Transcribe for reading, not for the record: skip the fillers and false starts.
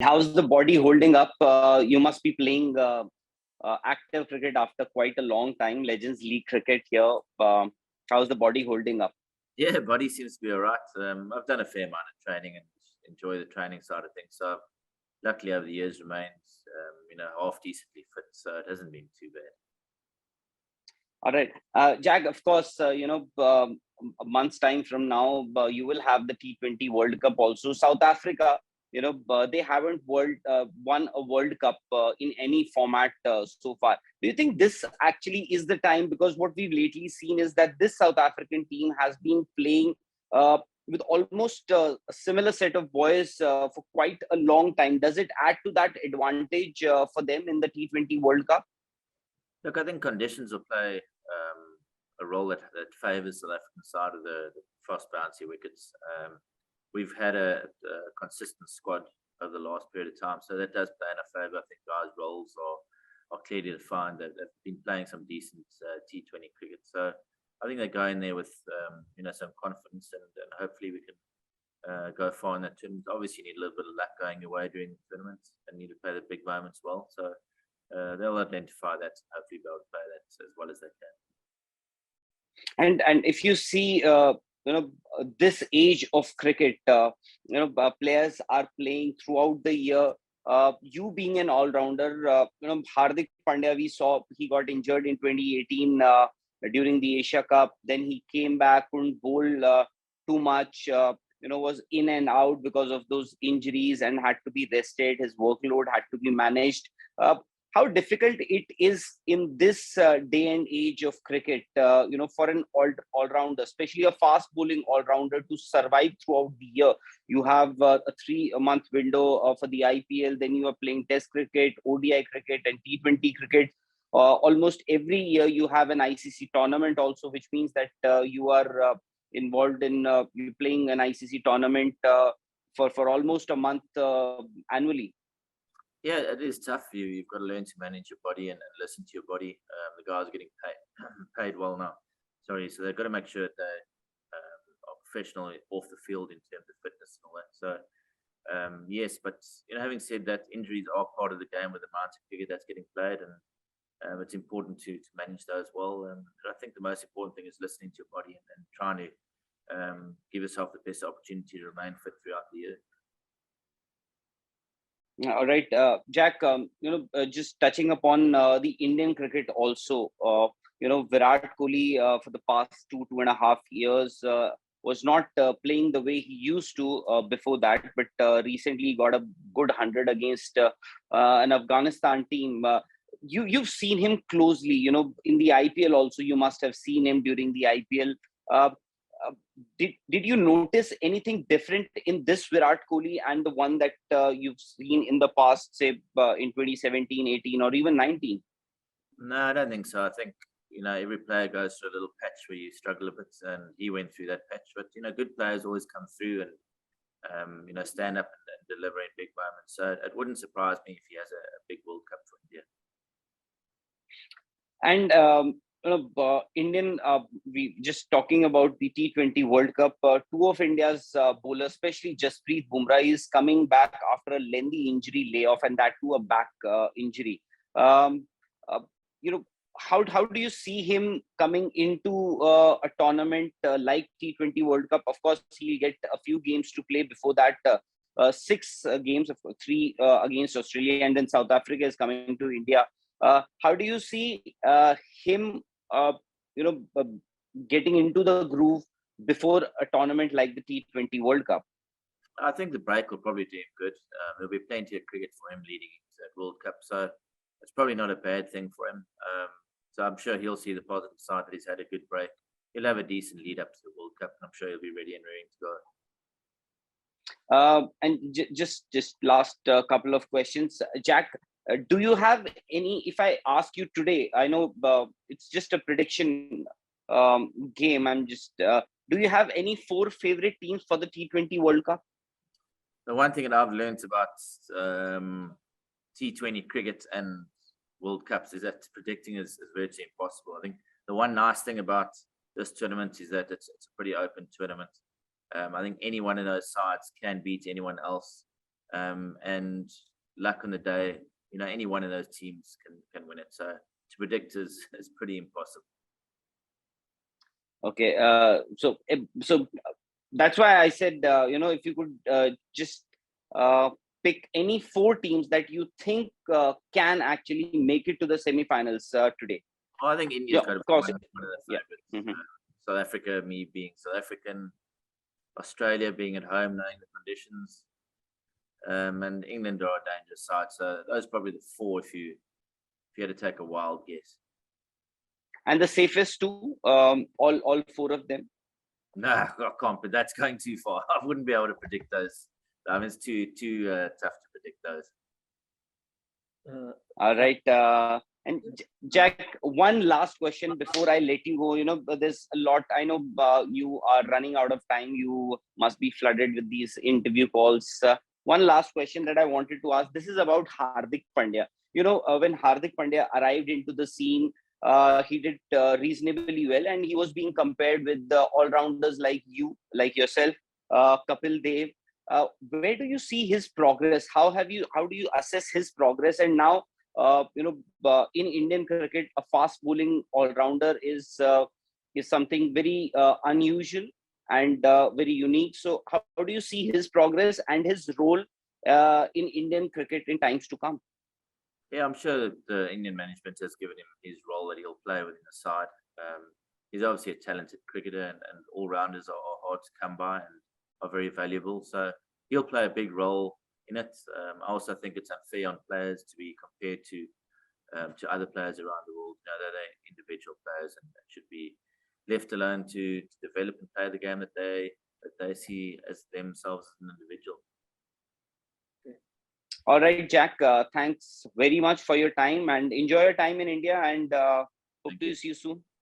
How's the body holding up? You must be playing active cricket after quite a long time. Legends League cricket here. How's the body holding up? Yeah, body seems to be all right. I've done a fair amount of training and enjoy the training side of things. So luckily over the years remained, half decently fit. So it hasn't been too bad. All right, Jack. Of course, a month's time from now, you will have the T20 World Cup also. South Africa, they haven't won a World Cup in any format so far. Do you think this actually is the time? Because what we've lately seen is that this South African team has been playing with almost a similar set of boys for quite a long time. Does it add to that advantage for them in the T20 World Cup? Look, I think conditions will play a role that favours South African side of the fast bouncy wickets. We've had a consistent squad over the last period of time, so that does play in our favour. I think guys' roles are clearly defined. They've been playing some decent T20 cricket, so I think they go in there with some confidence, and hopefully we can go far in that tournament. Obviously, you need a little bit of luck going your way during the tournament, and need to play the big moments well. So they'll identify that, and hopefully be able to play that as well as they can. And if you see, this age of cricket, players are playing throughout the year. You being an all-rounder, Hardik Pandya, we saw he got injured in 2018 during the Asia Cup. Then he came back, couldn't bowl too much. Was in and out because of those injuries and had to be rested. His workload had to be managed. How difficult it is in this day and age of cricket, for an all-rounder, especially a fast bowling all-rounder, to survive throughout the year. You have a 3-month window for the IPL, then you are playing Test cricket, ODI cricket, and T20 cricket. Almost every year you have an ICC tournament also, which means that you are involved in you playing an ICC tournament for almost a month annually. Yeah, it is tough for you. You've got to learn to manage your body and listen to your body. The guys are getting paid well now. Sorry, so they've got to make sure that they are professional off the field in terms of fitness and all that. So yes, but having said that, injuries are part of the game with the amount of cricket that's getting played, and it's important to manage those well. And I think the most important thing is listening to your body and trying to give yourself the best opportunity to remain fit throughout the year. All right, Jack. Just touching upon the Indian cricket also. Virat Kohli for the past 2.5 years was not playing the way he used to before that, but recently got a good 100 against an Afghanistan team. You've seen him closely. In the IPL also, you must have seen him during the IPL. Did you notice anything different in this Virat Kohli and the one that you've seen in the past, say in 2017, 18, or even 19? No, I don't think so. I think every player goes through a little patch where you struggle a bit, and he went through that patch. But good players always come through and stand up and deliver in big moments. So it wouldn't surprise me if he has a big World Cup for India. And Indian, we just talking about the T20 World Cup. Two of India's bowlers, especially Jasprit Bumrah, is coming back after a lengthy injury layoff, and that too a back injury. How do you see him coming into a tournament like T20 World Cup? Of course, he'll get a few games to play before that. 6 games, of 3 against Australia, and then South Africa is coming to India. How do you see him, getting into the groove before a tournament like the T20 World Cup? I think the break will probably do him good. There'll be plenty of cricket for him leading into that World Cup, so it's probably not a bad thing for him. So I'm sure he'll see the positive side that he's had a good break. He'll have a decent lead up to the World Cup, and I'm sure he'll be ready and raring And to go. just last couple of questions, Jack. Do you have any? If I ask you today, I know it's just a prediction game. I'm just. Do you have any 4 favorite teams for the T20 World Cup? The one thing that I've learned about T20 cricket and World Cups is that predicting is virtually impossible. I think the one nice thing about this tournament is that it's a pretty open tournament. I think any one of those sides can beat anyone else. and luck on the day. Any one of those teams can win it. So to predict is pretty impossible. Okay, so that's why I said, if you could just pick any 4 teams that you think can actually make it to the semifinals today. I think India's Yeah, got to of be course. one of the Yeah. favorites. South Africa, me being South African, Australia being at home, knowing the conditions, and England are a dangerous side. So those are probably the 4 if you had to take a wild guess. And the safest 2, all 4 of them. No, I can't. But that's going too far. I wouldn't be able to predict those. I mean, it's too tough to predict those. All right. And Jack, one last question before I let you go. There's a lot. I know you are running out of time. You must be flooded with these interview calls. One last question that I wanted to ask. This is about Hardik Pandya. When Hardik Pandya arrived into the scene, he did reasonably well, and he was being compared with the all-rounders like you, like yourself, Kapil Dev. Where do you see his progress? How do you assess his progress? And now, in Indian cricket, a fast bowling all-rounder is something very unusual and very unique. So how do you see his progress and his role in Indian cricket in times to come? Yeah, I'm sure the Indian management has given him his role that he'll play within the side. He's obviously a talented cricketer, and all-rounders are hard to come by and are very valuable. So he'll play a big role in it. I also think it's unfair on players to be compared to other players around the world. They're individual players and should be left alone to develop and play the game that they see as themselves as an individual. All right, Jack. Thanks very much for your time, and enjoy your time in India. And hope to see you soon.